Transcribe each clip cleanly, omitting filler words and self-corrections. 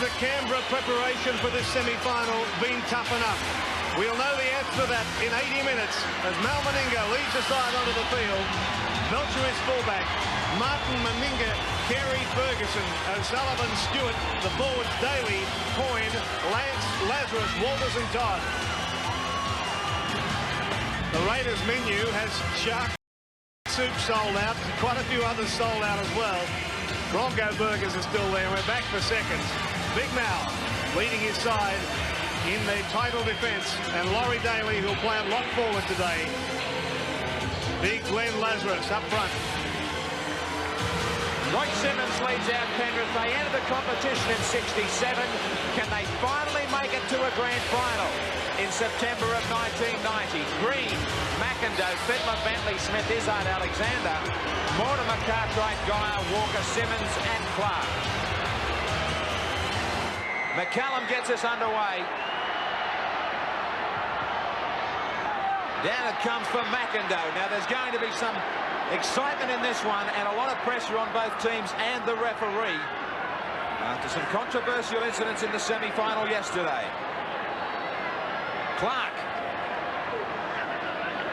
the Canberra preparation for this semi-final been tough enough? We'll know the answer to that in 80 minutes as Mal Meninga leads the side onto the field. Belcher is fullback. Martin, Meninga, Carey, Ferguson, O'Sullivan, Stewart, the forwards Daly, Coyne, Lance, Lazarus, Walters and Todd. The Raiders menu has shark soup sold out, quite a few others sold out as well. Bronco burgers are still there. We're back for seconds. Big Mal leading his side in their title defence, and Laurie Daly, who'll play at lock forward today. Big Glenn Lazarus up front. Roy Simmons leads out Penrith. They entered the competition in '67. Can they finally make it to a grand final in September of 1990? Green, McIndoe, Fittler, Bentley, Smith, Izzard, Alexander, Mortimer, Cartwright, Geyer, Walker, Simmons and Clark. McCallum gets us underway. Down it comes for McIndoe. Now there's going to be some excitement in this one and a lot of pressure on both teams and the referee after some controversial incidents in the semi-final yesterday. Clark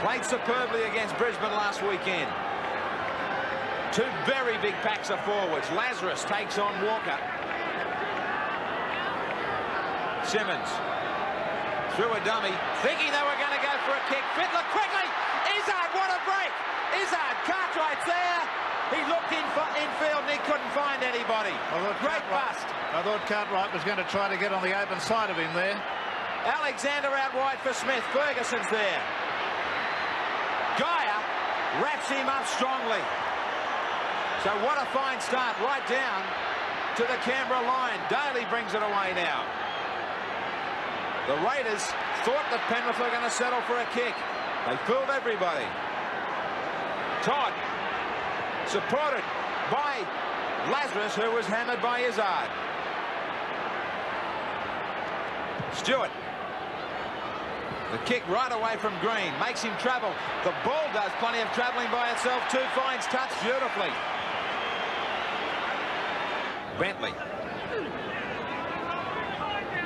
played superbly against Brisbane last weekend. Two very big packs of forwards. Lazarus takes on Walker. Simmons through a dummy, thinking they were going to go for a kick. Fittler quickly. Izzard, what a break. Izzard, Cartwright's there. He looked infield and he couldn't find anybody. Great bust. I thought Cartwright was going to try to get on the open side of him there. Alexander out wide for Smith. Ferguson's there. Geyer wraps him up strongly. So what a fine start right down to the Canberra line. Daly brings it away now. The Raiders thought that Penrith were going to settle for a kick. They fooled everybody. Todd, supported by Lazarus, who was hammered by Izzard. Stewart. The kick right away from Green. Makes him travel. The ball does plenty of travelling by itself too. Finds touch beautifully. Bentley.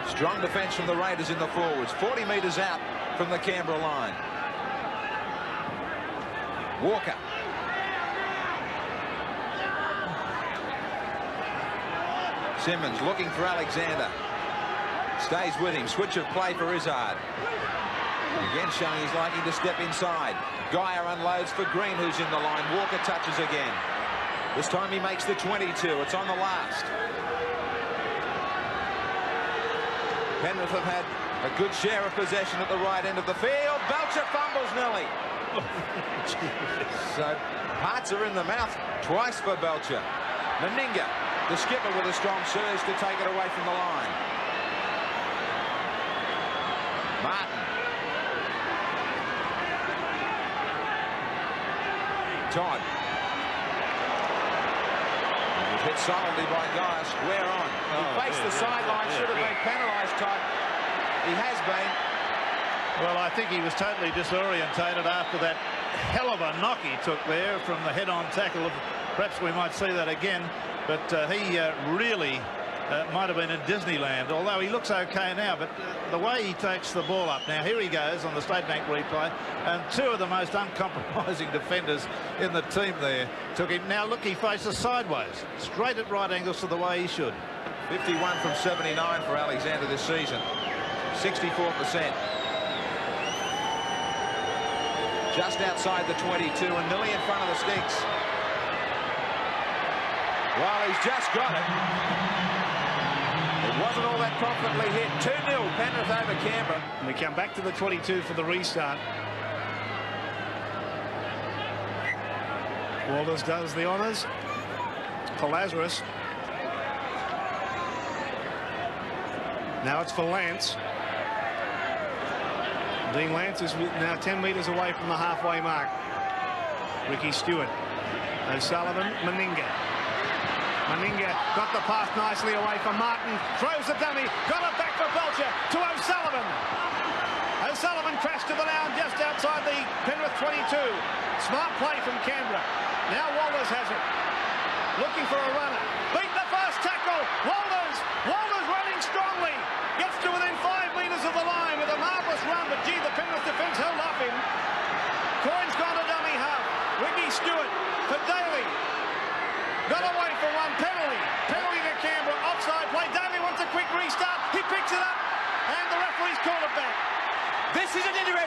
Strong defence from the Raiders in the forwards. 40 metres out from the Canberra line. Walker. Simmons looking for Alexander. Stays with him. Switch of play for Izzard. Again showing he's liking to step inside. Geyer unloads for Green, who's in the line. Walker touches again. This time he makes the 22. It's on the last. Penrith have had a good share of possession at the right end of the field. Belcher fumbles nearly. So hearts are in the mouth twice for Belcher. Meninga, the skipper, with a strong surge to take it away from the line. Martin. Todd. Hit solidly by Geyer, square on. He faced the sideline, should have been penalised, Todd. He has been. Well, I think he was totally disorientated after that hell of a knock he took there from the head-on tackle. Perhaps we might see that again, but he really might have been in Disneyland, although he looks okay now. But the way he takes the ball up now, here he goes on the State Bank replay, and two of the most uncompromising defenders in the team there took him. Now look, he faces sideways, straight at right angles to the way he should. 51 from 79 for Alexander this season. 64%. Just outside the 22 and nearly in front of the sticks. Well, he's just got it. It wasn't all that confidently hit. 2-0 Penrith over Canberra. And we come back to the 22 for the restart. Walters does the honours for Lazarus. Now it's for Lance. Dean Lance is now 10 metres away from the halfway mark. Ricky Stewart. O'Sullivan, Meninga. Meninga got the pass nicely away from Martin. Throws the dummy. Got it back for Belcher to O'Sullivan. O'Sullivan crashed to the ground just outside the Penrith 22. Smart play from Canberra. Now Walters has it. Looking for a runner. Beat the first tackle. Walters. Walters runs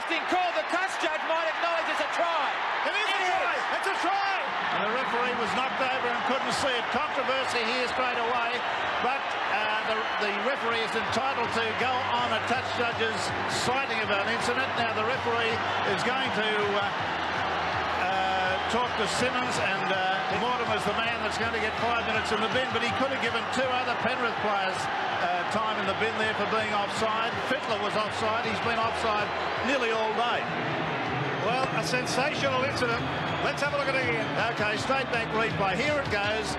interesting call. The touch judge might acknowledge it's a try. It is a try. It's a try. And the referee was knocked over and couldn't see it. Controversy here straight away, but the referee is entitled to go on a touch judge's citing of an incident. Now the referee is going to talk to Simmons, and Mortimer's the man that's going to get 5 minutes in the bin, but he could have given 2 other Penrith players time in the bin there for being offside. Fittler was offside. He's been offside nearly all day. Well, a sensational incident. Let's have a look at it again. Okay, straight back replay. Here it goes.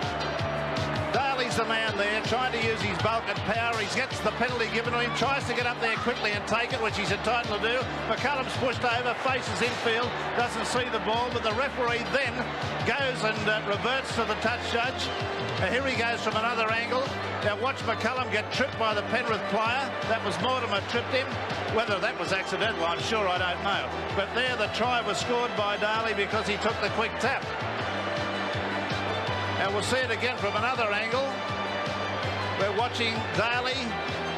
Daly's the man there, trying to use his bulk and power. He gets the penalty given to him, tries to get up there quickly and take it, which he's entitled to do. McCullum's pushed over, faces infield, doesn't see the ball, but the referee then goes and reverts to the touch judge. Here he goes from another angle. Now watch McCullum get tripped by the Penrith player. That was Mortimer tripped him. Whether that was accidental, I'm sure I don't know. But there the try was scored by Daly because he took the quick tap. And we'll see it again from another angle. We're watching Daly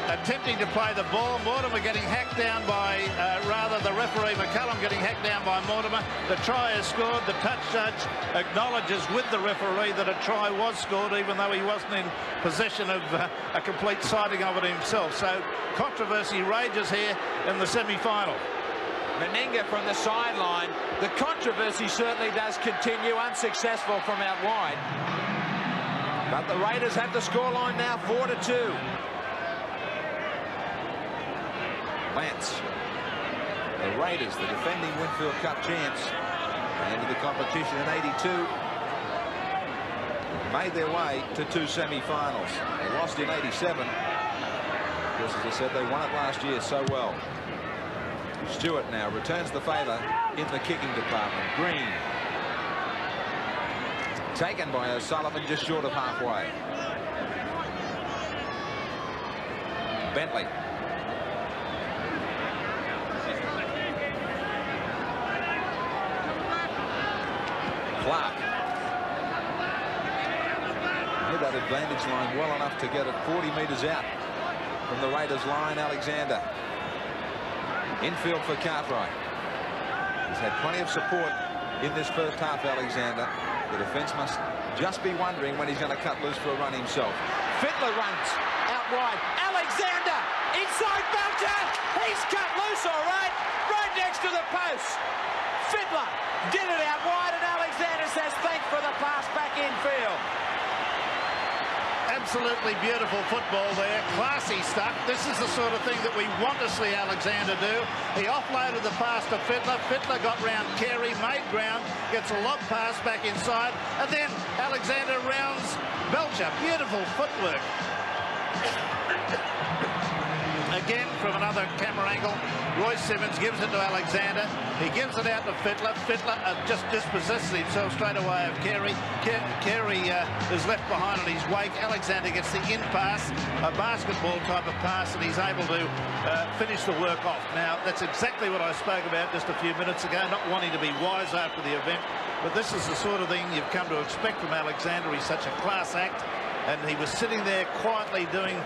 attempting to play the ball. Mortimer getting hacked down by, rather the referee McCullum getting hacked down by Mortimer. The try is scored. The touch judge acknowledges with the referee that a try was scored, even though he wasn't in possession of a complete sighting of it himself. So controversy rages here in the semi-final. Meninga from the sideline. The controversy certainly does continue, unsuccessful from out wide. But the Raiders have the scoreline now, 4-2. Lance. The Raiders, the defending Winfield Cup champs, entered the competition in '82. Made their way to 2 semi-finals. They lost in '87. Of course, as I said, they won it last year so well. Stewart now returns the favour in the kicking department. Green. Taken by O'Sullivan just short of halfway. Bentley. Clark. Hit that advantage line well enough to get it 40 metres out from the Raiders line. Alexander. Infield for Cartwright. He's had plenty of support in this first half, Alexander. The defence must just be wondering when he's going to cut loose for a run himself. Fittler runs out wide. Alexander inside Belcher. He's cut loose all right. Right next to the post. Fittler did it out wide, and Alexander says thanks for the pass back infield. Absolutely beautiful football there. Classy stuff. This is the sort of thing that we want to see Alexander do. He offloaded the pass to Fittler. Fittler got round Carey, made ground, gets a lob pass back inside, and then Alexander rounds Belcher. Beautiful footwork. Again, from another camera angle, Royce Simmons gives it to Alexander. He gives it out to Fittler. Fittler just dispossesses himself straight away of Carey. Carey is left behind on his wake. Alexander gets the in pass, a basketball type of pass, and he's able to finish the work off. Now, that's exactly what I spoke about just a few minutes ago, not wanting to be wise after the event. But this is the sort of thing you've come to expect from Alexander. He's such a class act, and he was sitting there quietly doing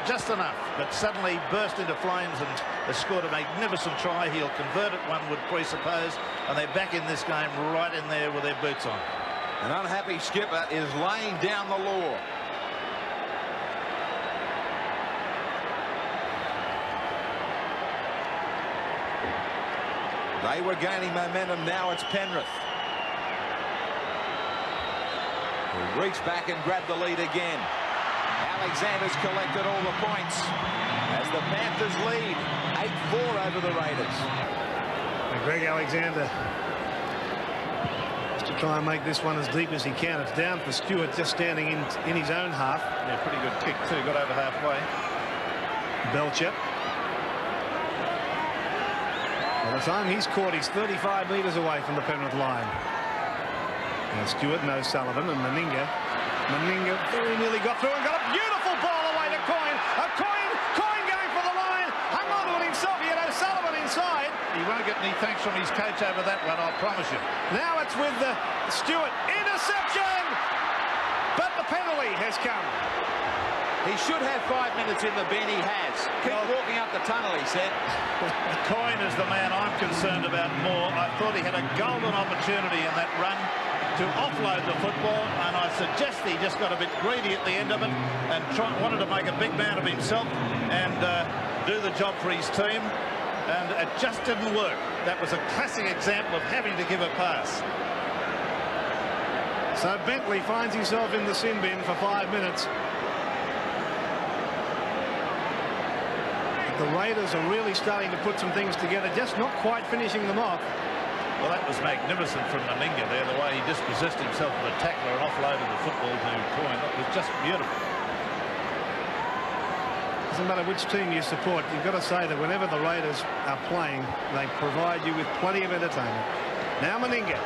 just enough, but suddenly burst into flames and has scored a magnificent try. He'll convert it, one would presuppose, and they're back in this game right in there with their boots on. An unhappy skipper is laying down the law. They were gaining momentum. Now it's Penrith, who reach back and grab the lead again. Alexander's collected all the points as the Panthers lead 8-4 over the Raiders. And Greg Alexander just to try and make this one as deep as he can. It's down for Stewart, just standing in his own half. Yeah, pretty good kick too. Got over halfway. Belcher. By the time he's caught, he's 35 metres away from the Penrith line. And Stewart and O'Sullivan and Meninga. Meninga very nearly got through and got a beautiful ball away to Coyne. Coyne going for the line. Hung on to it himself. He had O'Sullivan inside. He won't get any thanks from his coach over that one, I'll promise you. Now it's with Stewart. Interception! But the penalty has come. He should have 5 minutes in the bin. He has. Keep walking up the tunnel, he said. Coyne is the man I'm concerned about more. I thought he had a golden opportunity in that run to offload the football, and I suggest he just got a bit greedy at the end of it and wanted to make a big man of himself and do the job for his team, and it just didn't work. That was a classic example of having to give a pass. So Bentley finds himself in the sin bin for 5 minutes. The Raiders are really starting to put some things together, just not quite finishing them off. Well, that was magnificent from Meninga there, the way he dispossessed himself of a tackler and offloaded the football to Coyne. That was just beautiful. Doesn't matter which team you support, you've got to say that whenever the Raiders are playing, they provide you with plenty of entertainment. Now Meninga.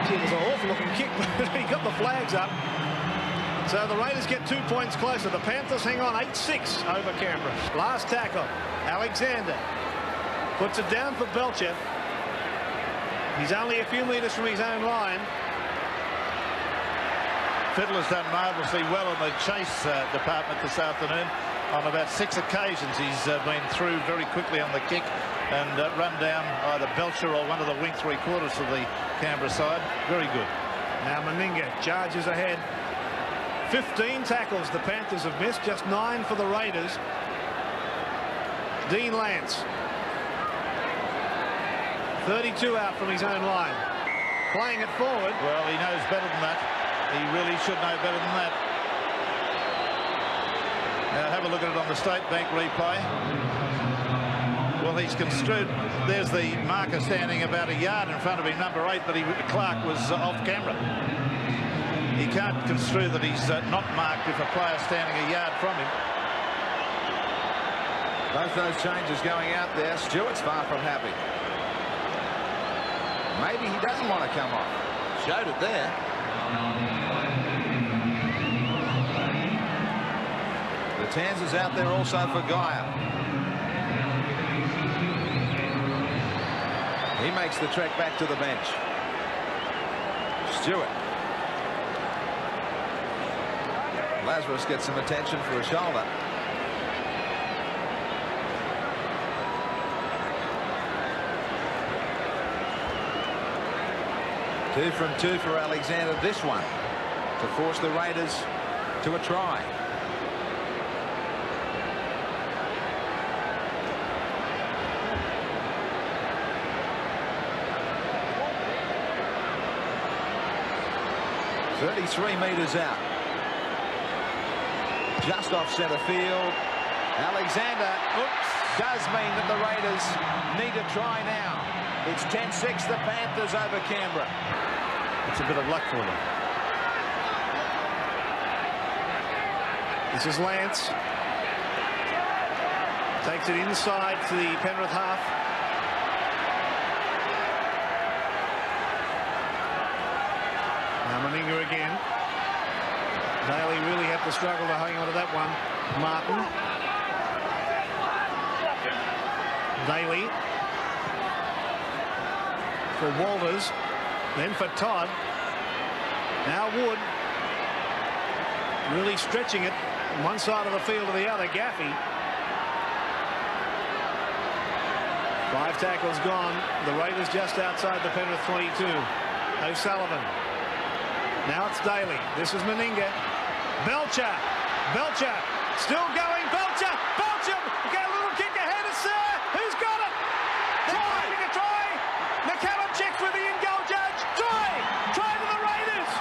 Gee, it was an awful looking kick, but he got the flags up. So the Raiders get 2 points closer. The Panthers hang on 8-6 over Canberra. Last tackle. Alexander puts it down for Belcher. He's only a few metres from his own line. Fiddler's done marvellously well in the chase department this afternoon. On about 6 occasions he's been through very quickly on the kick and run down either Belcher or one of the wing three-quarters of the Canberra side. Very good. Now Meninga charges ahead. 15 tackles the Panthers have missed, just 9 for the Raiders. Dean Lance. 32 out from his own line. Playing it forward. Well, he knows better than that. He really should know better than that. Now have a look at it on the State Bank replay. Well, he's construed. There's the marker standing about a yard in front of him, number 8, but Clark was off camera. He can't construe that he's not marked if a player's standing a yard from him. Both those changes going out there. Stewart's far from happy. Maybe he doesn't want to come off. Showed it there. The Tanz's out there also for Gaia. He makes the trek back to the bench. Stewart. Lazarus gets some attention for a shoulder. Two from 2 for Alexander, this one, to force the Raiders to a try. "33 metres out. Just off centre field. Alexander, does mean that the Raiders need a try now. It's 10-6, the Panthers over Canberra. It's a bit of luck for them. This is Lance. Takes it inside to the Penrith half. Now Meninga again. Daly really had to struggle to hang on to that one. Martin. Daly. For Walters. Then for Todd. Now Wood. Really stretching it from one side of the field to the other. Gaffey. 5 tackles gone. The Raiders just outside the Penrith 22. O'Sullivan. Now it's Daly. This is Meninga. Belcher. Belcher. Still going. Belcher. Belcher. Got a little kick ahead of Sir. Who's got it? They're making a try. McCallum checks with the in-goal judge. Try. Try to the Raiders.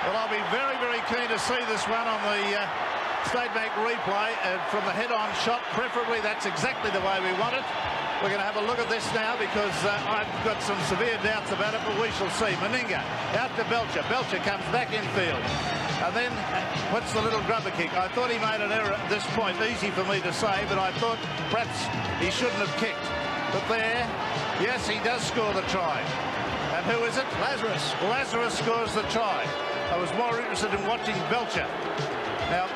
Well, I'll be very, very keen to see this one on the State Bank replay from the head-on shot. Preferably, that's exactly the way we want it. We're going to have a look at this now because I've got some severe doubts about it, but we shall see. Meninga out to Belcher. Belcher comes back infield and then puts the little grubber kick. I thought he made an error at this point. Easy for me to say, but I thought perhaps he shouldn't have kicked. But there, yes, he does score the try. And who is it? Lazarus. Lazarus scores the try. I was more interested in watching Belcher. Now,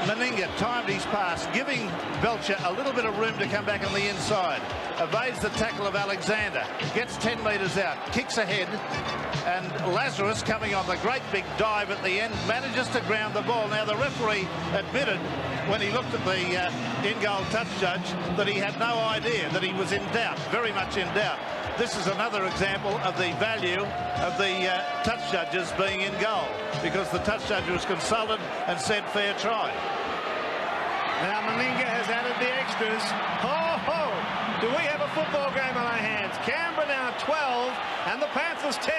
Meninga timed his pass, giving Belcher a little bit of room to come back on the inside. Evades the tackle of Alexander, gets 10 metres out, kicks ahead, and Lazarus, coming on the great big dive at the end, manages to ground the ball. Now, the referee admitted when he looked at the in-goal touch judge that he had no idea, that he was in doubt, very much in doubt. This is another example of the value of the touch judges being in goal, because the touch judge was consulted and said fair try. Now Meninga has added the extras. Ho, ho! Do we have a football game on our hands? Canberra now 12 and the Panthers 10.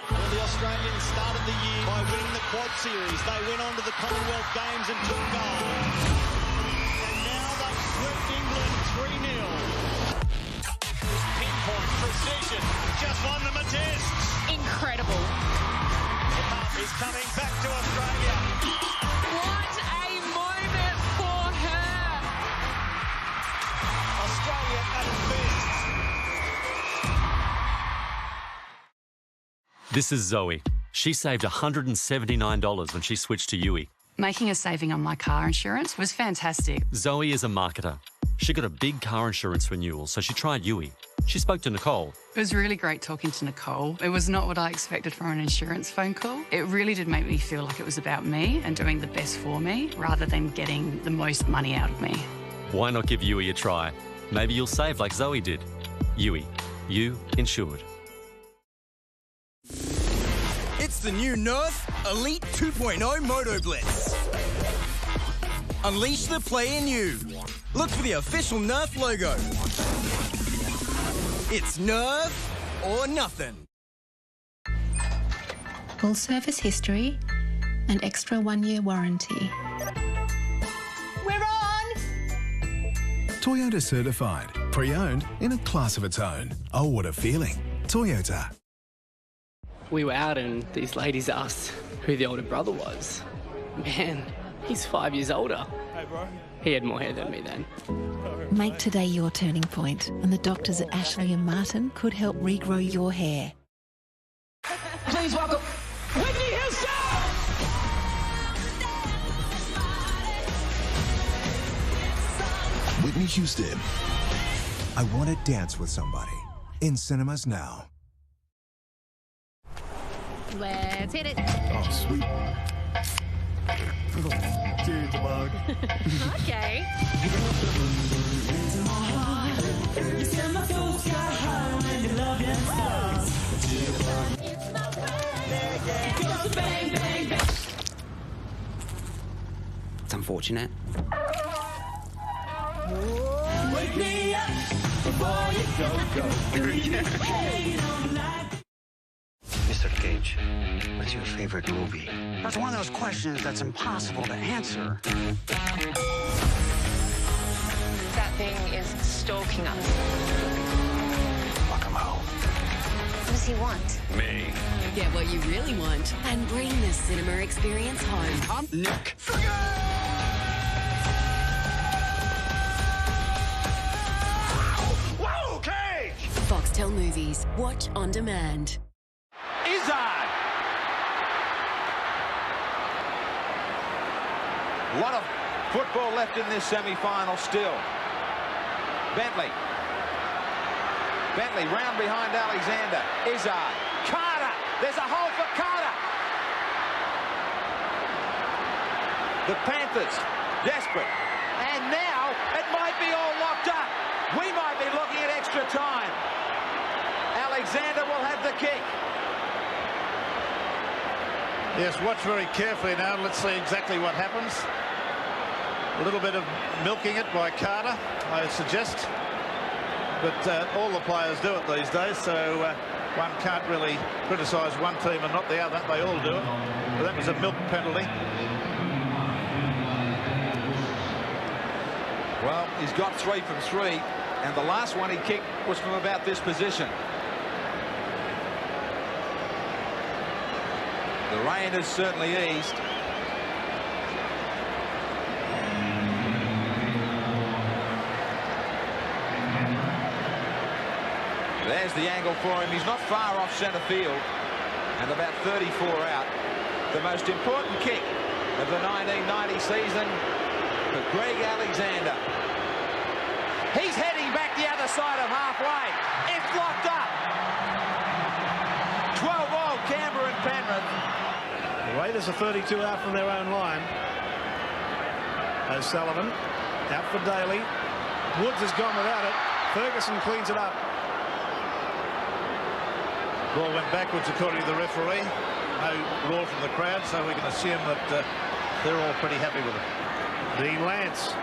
Well, the Australians started the year by winning the Quad Series. They went on to the Commonwealth Games and took gold. And now they've swept England 3-0. Pinpoint precision, just won them a test. Incredible. Is coming back to Australia. What a moment for her. Australia at its best. This is Zoe. She saved $179 when she switched to Yui. Making a saving on my car insurance was fantastic. Zoe is a marketer. She got a big car insurance renewal, so she tried Yui. She spoke to Nicole. It was really great talking to Nicole. It was not what I expected from an insurance phone call. It really did make me feel like it was about me and doing the best for me rather than getting the most money out of me. Why not give Yui a try? Maybe you'll save like Zoe did. Yui. You insured. It's the new Nerf Elite 2.0 Moto Blitz. Unleash the play in you. Look for the official Nerf logo. It's Nerf or nothing. Full service history and extra 1-year warranty. We're on! Toyota certified, pre-owned in a class of its own. Oh, what a feeling. Toyota. We were out and these ladies asked who the older brother was. Man, he's 5 years older. Hey, bro. He had more hair than me then. Make today your turning point, and the doctors at Ashley and Martin could help regrow your hair. Please welcome Whitney Houston! Whitney Houston. I Want to Dance with Somebody. In cinemas now. Let's hit it. Oh, sweet. Dude, the bug. Okay. It's unfortunate. Wake me up before you go. Mr. Cage, what is your favorite movie? That's one of those questions that's impossible to answer. That thing is stalking us. Lock him out. What does he want? Me. Get what you really want and bring the cinema experience home. I'm Nick. Whoa, Cage! Foxtel Movies. Watch on demand. Izzard! A lot of football left in this semi-final still. Bentley round behind Alexander. Izzard. Carter. There's a hole for Carter. The Panthers desperate. And now it might be all locked up. We might be looking at extra time. Alexander will have the kick. Yes, watch very carefully now. Let's see exactly what happens. A little bit of milking it by Carter, I suggest. But all the players do it these days, so one can't really criticise one team and not the other. They all do it. But that was a milk penalty. Well, he's got 3 from 3, and the last one he kicked was from about this position. The rain has certainly eased. There's the angle for him. He's not far off centre field and about 34 out. The most important kick of the 1990 season for Greg Alexander. He's heading back the other side of halfway. It's locked up. 12-all Canberra and Penrith. The Raiders are 32 out from their own line. O'Sullivan out for Daly. Woods has gone without it. Ferguson cleans it up. Ball went backwards according to the referee. No roar from the crowd, so we can assume that they're all pretty happy with it. The Lance.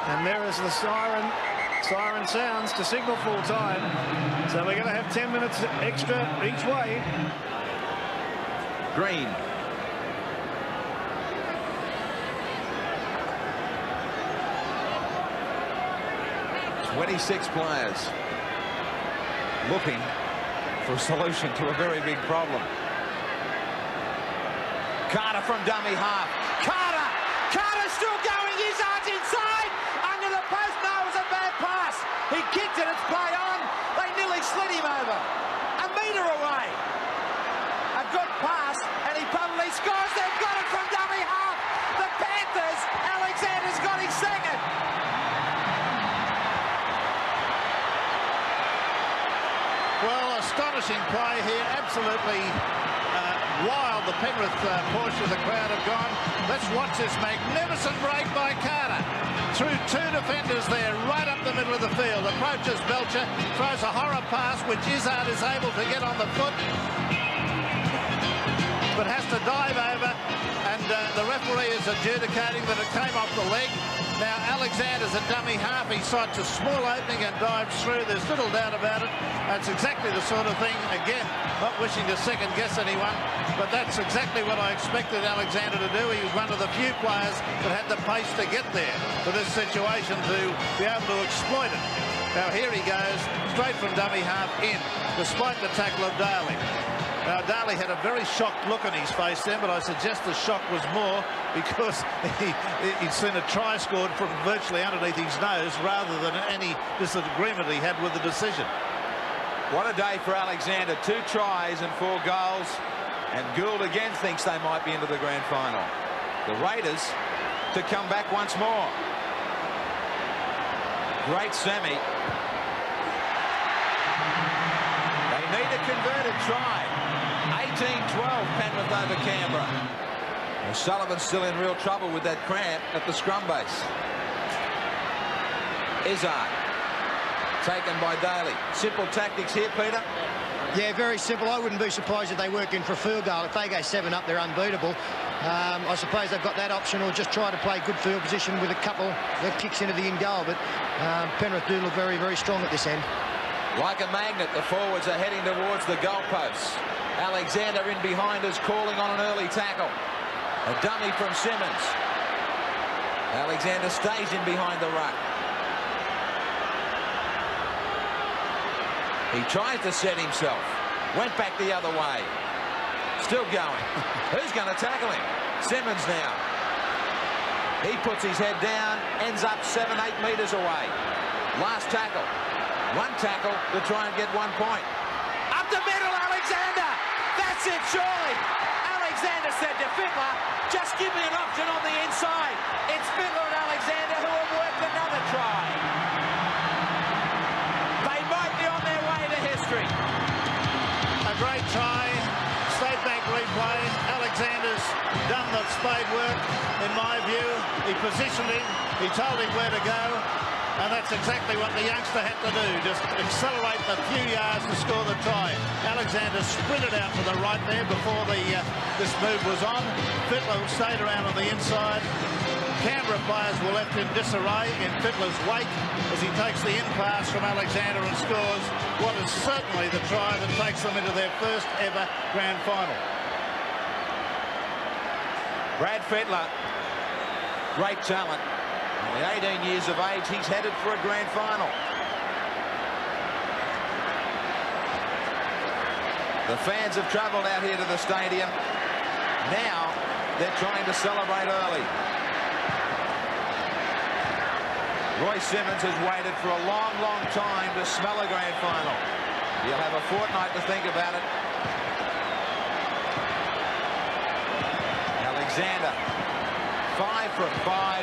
And there is the siren. Siren sounds to signal full time. So we're going to have 10 minutes extra each way. Green. 26 players looking for a solution to a very big problem. Carter from dummy half. Carter's still going. Izzard's inside. Under the post. No, it was a bad pass. He kicked it. It's play on. They nearly slid him over. A metre away. A good pass, and he probably scores. They've got it from dummy half. The Panthers. Alexander's got his second. Well, astonishing play here. Absolutely wild. The Penrith portion of the crowd have gone. Let's watch this magnificent break by Carter. Through two defenders there, right up the middle of the field. Approaches Belcher, throws a horror pass, which Izzard is able to get on the foot, but has to dive over, and the referee is adjudicating that it came off the leg. Now Alexander's a dummy half. He sights a small opening and dives through. There's little doubt about it. That's exactly the sort of thing, again, not wishing to second guess anyone, but that's exactly what I expected Alexander to do. He was one of the few players that had the pace to get there for this situation, to be able to exploit it. Now here he goes, straight from dummy half in, despite the tackle of Daly. Now, Daly had a very shocked look on his face then, but I suggest the shock was more because he'd seen a try scored from virtually underneath his nose rather than any disagreement he had with the decision. What a day for Alexander. 2 tries and 4 goals. And Gould again thinks they might be into the grand final. The Raiders to come back once more. Great semi. They need a converted try. 18-12 Penrith over Canberra. O'Sullivan's still in real trouble with that cramp at the scrum base. Izzard taken by Daly. Simple tactics here, Peter. Yeah, very simple. I wouldn't be surprised if they work in for a field goal. If they go 7 up, they're unbeatable. I suppose they've got that option, or just try to play good field position with a couple that kicks into the in goal. But Penrith do look very, very strong at this end. Like a magnet, the forwards are heading towards the goalposts. Alexander in behind is calling on an early tackle. A dummy from Simmons. Alexander stays in behind the ruck. He tries to set himself. Went back the other way. Still going. Who's going to tackle him? Simmons now. He puts his head down, ends up 7-8 metres away. Last tackle. One tackle to try and get 1 point. Up the middle, Alexander. That's it, surely. Alexander said to Fittler, just give me an option on the inside. It's Fittler and Alexander who have worked another try. They might be on their way to history. A great try. State Bank replay. Alexander's done the spade work, in my view. He positioned him. He told him where to go. And that's exactly what the youngster had to do, just accelerate the few yards to score the try. Alexander sprinted out to the right there before this move was on. Fittler stayed around on the inside. Canberra players were left in disarray in Fittler's wake as he takes the in pass from Alexander and scores what is certainly the try that takes them into their first ever grand final. Brad Fittler, great talent. At 18 years of age, he's headed for a grand final. The fans have travelled out here to the stadium. Now they're trying to celebrate early. Roy Simmons has waited for a long, long time to smell a grand final. He'll have a fortnight to think about it. Alexander, 5 from 5.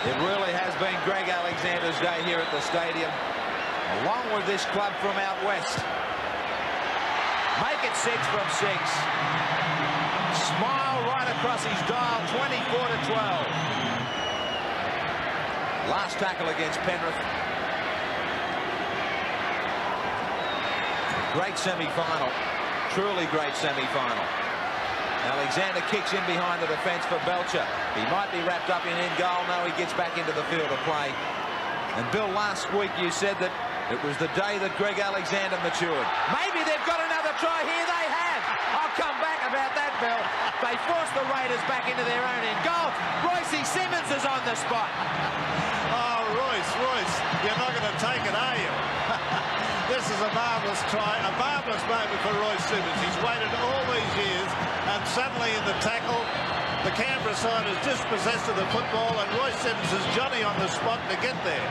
It really has been Greg Alexander's day here at the stadium, along with this club from out west. Make it 6 from 6. Smile right across his dial, 24-12. Last tackle against Penrith. Great semi-final. Truly great semi-final. Alexander kicks in behind the defence for Belcher. He might be wrapped up in goal. No, he gets back into the field of play. And Bill, last week you said that it was the day that Greg Alexander matured. Maybe they've got another try here. They have. I'll come back about that, Bill. They forced the Raiders back into their own end goal. Royce Simmons is on the spot. Oh, Royce, you're not going to take it, are you? This is a marvellous try, a marvellous moment for Royce Simmons. He's waited all these years, and suddenly in the tackle, the Canberra side is dispossessed of the football, and Royce Simmons is Johnny on the spot to get there.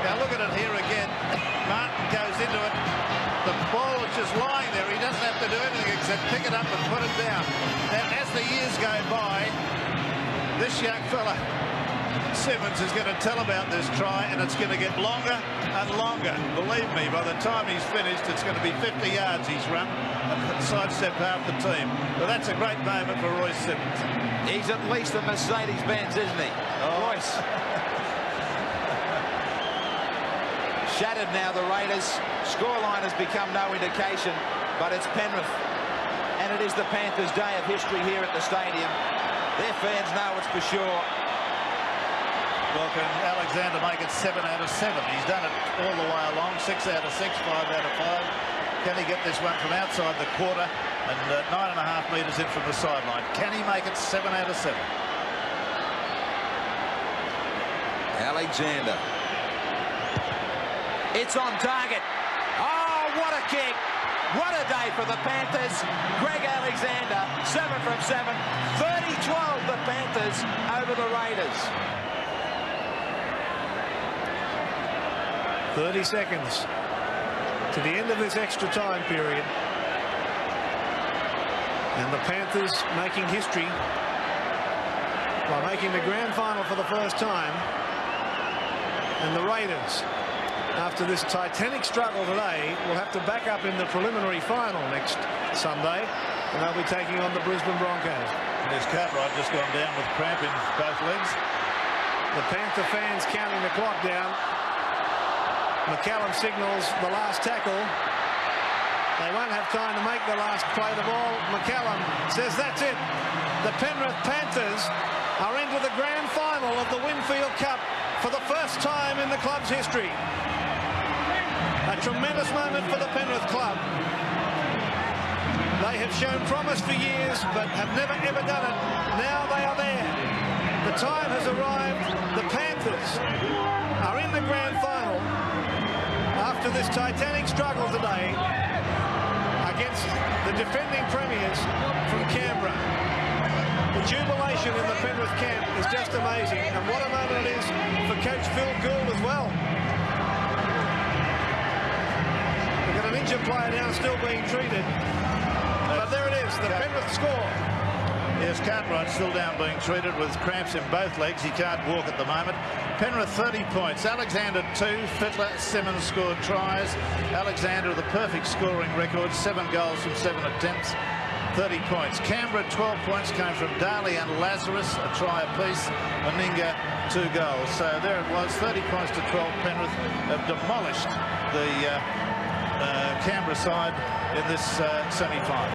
Now look at it here again. Martin goes into it. The ball is just lying there. He doesn't have to do anything except pick it up and put it down. And as the years go by, this young fella, Simmons, is going to tell about this try, and it's going to get longer and longer. Believe me, by the time he's finished, it's going to be 50 yards he's run and sidestep half the team. But that's a great moment for Royce Simmons. He's at least a Mercedes-Benz, isn't he? Oh. Royce. Shattered now, the Raiders. Scoreline has become no indication, but it's Penrith. And it is the Panthers' day of history here at the stadium. Their fans know it's for sure. Well, can Alexander make it 7 out of 7? He's done it all the way along. 6 out of 6, 5 out of 5. Can he get this one from outside the quarter and 9.5 metres in from the sideline? Can he make it 7 out of 7? Alexander. It's on target. Oh, what a kick. What a day for the Panthers. Greg Alexander, 7 from 7. 30-12, the Panthers over the Raiders. 30 seconds to the end of this extra time period. And the Panthers making history by making the grand final for the first time. And the Raiders, after this titanic struggle today, will have to back up in the preliminary final next Sunday. And they'll be taking on the Brisbane Broncos. There's Cartwright just gone down with cramp in both legs. The Panther fans counting the clock down. McCallum signals the last tackle. They won't have time to make the last play the ball. McCallum says that's it. The Penrith Panthers are into the grand final of the Winfield Cup for the first time in the club's history. A tremendous moment for the Penrith club. They have shown promise for years, but have never ever done it. Now they are there. The time has arrived. The Panthers are in the grand final after this titanic struggle today against the defending premiers from Canberra. The jubilation in the Penrith camp is just amazing, and what a moment it is for coach Phil Gould as well. We've got an injured player now still being treated, but there it is, the Penrith score. Yes, Cartwright's still down being treated with cramps in both legs. He can't walk at the moment. Penrith 30 points. Alexander 2. Fittler, Simmons scored tries. Alexander with a perfect scoring record. 7 goals from 7 attempts. 30 points. Canberra 12 points came from Daly and Lazarus, a try apiece. Meninga 2 goals. So there it was, 30 points to 12. Penrith have demolished the Canberra side in this semi-final.